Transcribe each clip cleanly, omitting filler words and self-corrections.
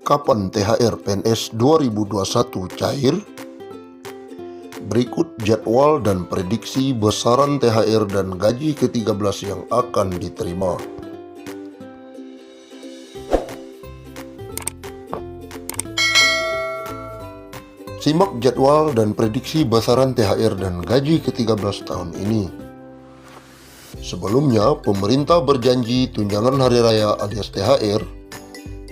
Kapan THR PNS 2021 cair? Berikut jadwal dan prediksi besaran THR dan gaji ke-13 yang akan diterima. Simak jadwal dan prediksi besaran THR dan gaji ke-13 tahun ini. Sebelumnya, pemerintah berjanji tunjangan hari raya alias THR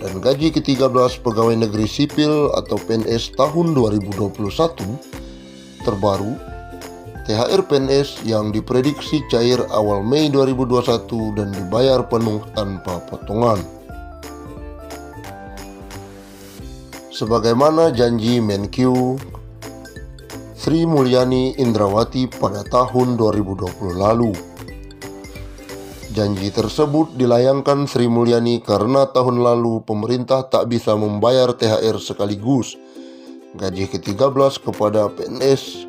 dan gaji ke-13 pegawai negeri sipil atau PNS tahun 2021 terbaru, THR PNS yang diprediksi cair awal Mei 2021 dan dibayar penuh tanpa potongan. Sebagaimana janji Menkyu Sri Mulyani Indrawati pada tahun 2020 lalu. Janji tersebut dilayangkan Sri Mulyani karena tahun lalu pemerintah tak bisa membayar THR sekaligus gaji ke-13 kepada PNS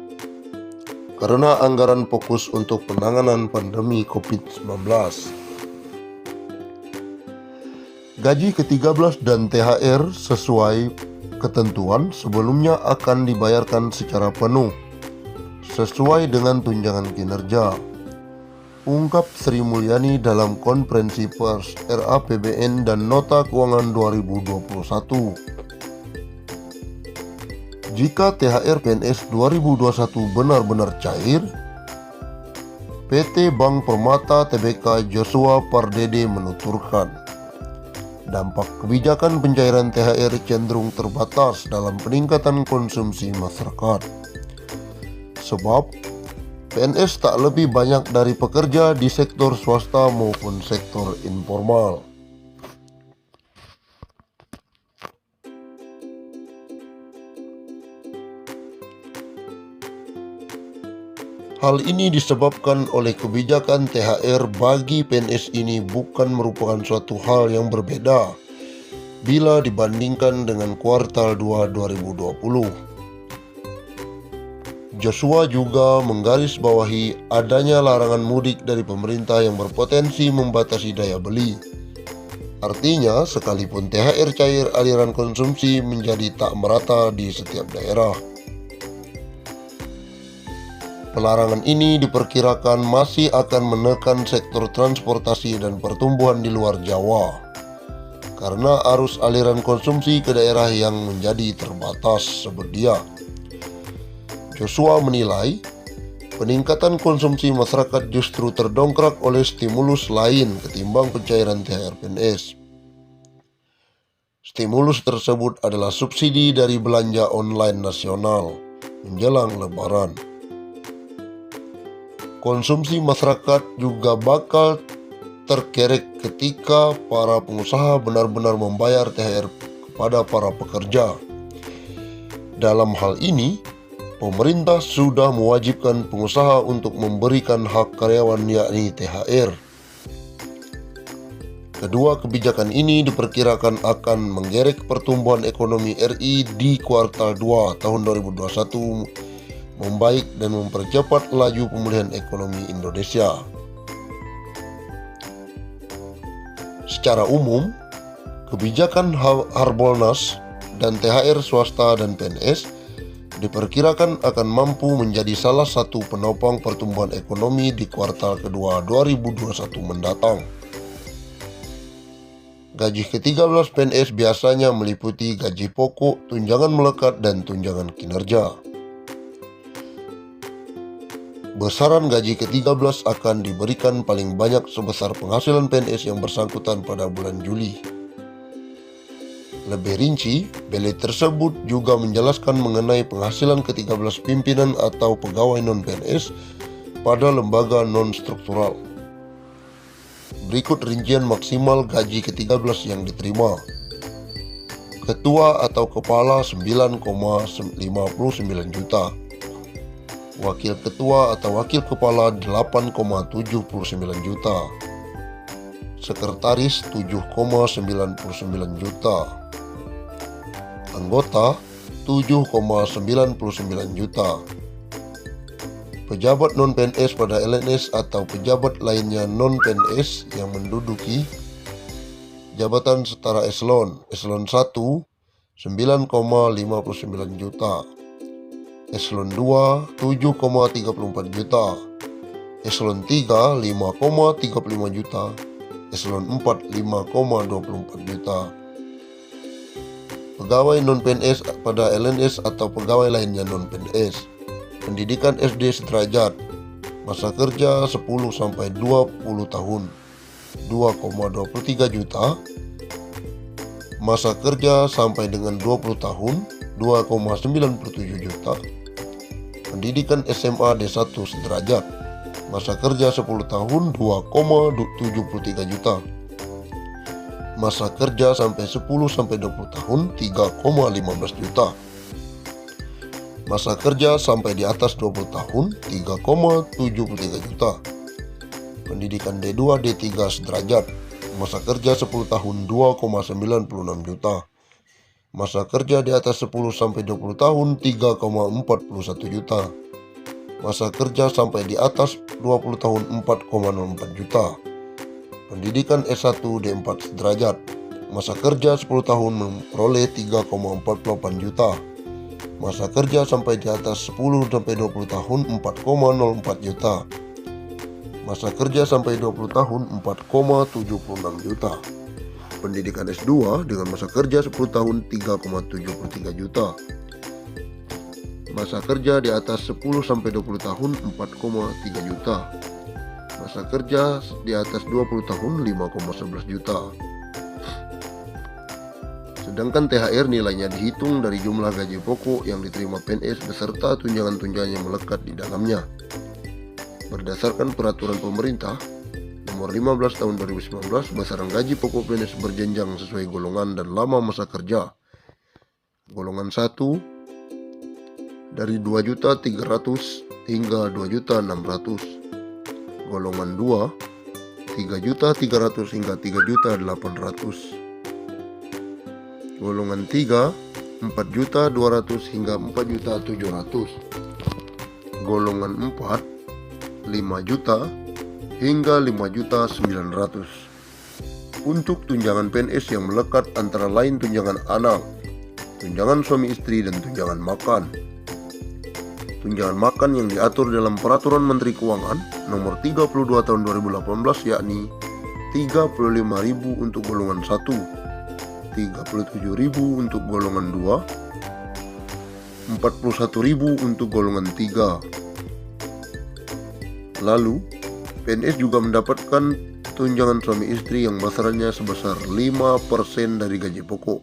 karena anggaran fokus untuk penanganan pandemi COVID-19. Gaji ke-13 dan THR sesuai ketentuan sebelumnya akan dibayarkan secara penuh sesuai dengan tunjangan kinerja, ungkap Sri Mulyani dalam konferensi pers RAPBN dan Nota Keuangan 2021. Jika THR PNS 2021 benar-benar cair, PT Bank Permata Tbk Joshua Pardede menuturkan, dampak kebijakan pencairan THR cenderung terbatas dalam peningkatan konsumsi masyarakat. Sebab PNS tak lebih banyak dari pekerja di sektor swasta maupun sektor informal. Hal ini disebabkan oleh kebijakan THR bagi PNS ini bukan merupakan suatu hal yang berbeda bila dibandingkan dengan kuartal 2 2020. Joshua juga menggarisbawahi adanya larangan mudik dari pemerintah yang berpotensi membatasi daya beli. Artinya, sekalipun THR cair, aliran konsumsi menjadi tak merata di setiap daerah. Pelarangan ini diperkirakan masih akan menekan sektor transportasi dan pertumbuhan di luar Jawa karena arus aliran konsumsi ke daerah yang menjadi terbatas, sebut dia. Joshua menilai peningkatan konsumsi masyarakat justru terdongkrak oleh stimulus lain ketimbang pencairan THR PNS. Stimulus tersebut adalah subsidi dari belanja online nasional menjelang Lebaran. Konsumsi masyarakat juga bakal terkerek ketika para pengusaha benar-benar membayar THR kepada para pekerja. Dalam hal ini, pemerintah sudah mewajibkan pengusaha untuk memberikan hak karyawan yakni THR. Kedua kebijakan ini diperkirakan akan menggerek pertumbuhan ekonomi RI di kuartal 2 tahun 2021 membaik dan mempercepat laju pemulihan ekonomi Indonesia. Secara umum, kebijakan Harbolnas dan THR swasta dan PNS diperkirakan akan mampu menjadi salah satu penopang pertumbuhan ekonomi di kuartal kedua 2021 mendatang. Gaji ke-13 PNS biasanya meliputi gaji pokok, tunjangan melekat, dan tunjangan kinerja. Besaran gaji ke-13 akan diberikan paling banyak sebesar penghasilan PNS yang bersangkutan pada bulan Juli. Lebih rinci, belai tersebut juga menjelaskan mengenai penghasilan ke-13 pimpinan atau pegawai non-PNS pada lembaga non-struktural. Berikut rincian maksimal gaji ke-13 yang diterima. Ketua atau kepala 9,59 juta. Wakil ketua atau wakil kepala 8,79 juta. Sekretaris 7,99 juta. Anggota 7,99 juta. Pejabat non-PNS pada LNS atau pejabat lainnya non-PNS yang menduduki jabatan setara eselon 1 9,59 juta. Eselon 2 7,34 juta. Eselon 3 5,35 juta. Eselon 4 5,24 juta. Pegawai non-PNS pada LNS atau pegawai lainnya non-PNS. Pendidikan SD sederajat. Masa kerja 10-20 tahun 2,23 juta. Masa kerja sampai dengan 20 tahun 2,97 juta. Pendidikan SMA D1 sederajat. Masa kerja 10 tahun 2,73 juta. Masa kerja sampai 10-20 tahun 3,15 juta. Masa kerja sampai di atas 20 tahun 3,73 juta. Pendidikan D2 D3 sederajat. Masa kerja 10 tahun 2,96 juta. Masa kerja di atas 10-20 tahun 3,41 juta. Masa kerja sampai di atas 20 tahun 4,04 juta. Pendidikan S1 D4 sederajat. Masa kerja 10 tahun memperoleh 3,48 juta. Masa kerja sampai di atas 10-20 tahun 4,04 juta. Masa kerja sampai 20 tahun 4,76 juta. Pendidikan S2 dengan masa kerja 10 tahun 3,73 juta. Masa kerja di atas 10-20 tahun 4,3 juta. Masa kerja di atas 20 tahun 5,11 juta. Sedangkan THR nilainya dihitung dari jumlah gaji pokok yang diterima PNS beserta tunjangan-tunjangan yang melekat di dalamnya. Berdasarkan peraturan pemerintah nomor 15 tahun 2019, besaran gaji pokok PNS berjenjang sesuai golongan dan lama masa kerja. Golongan 1 dari 2.300.000 hingga 2.600.000. Golongan 2 3.300.000 hingga 3.800.000. Golongan 3 4.200.000 hingga 4.700.000. Golongan 4 5 juta hingga 5.900.000. Untuk tunjangan PNS yang melekat antara lain tunjangan anak, tunjangan suami istri, dan tunjangan makan. Tunjangan makan yang diatur dalam Peraturan Menteri Keuangan nomor 32 tahun 2018 yakni 35.000 untuk golongan 1, 37.000 untuk golongan 2, 41.000 untuk golongan 3. Lalu, PNS juga mendapatkan tunjangan suami istri yang besarannya sebesar 5% dari gaji pokok.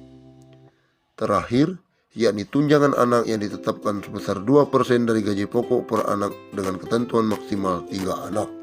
Terakhir, yakni tunjangan anak yang ditetapkan sebesar 2% dari gaji pokok per anak dengan ketentuan maksimal 3 anak.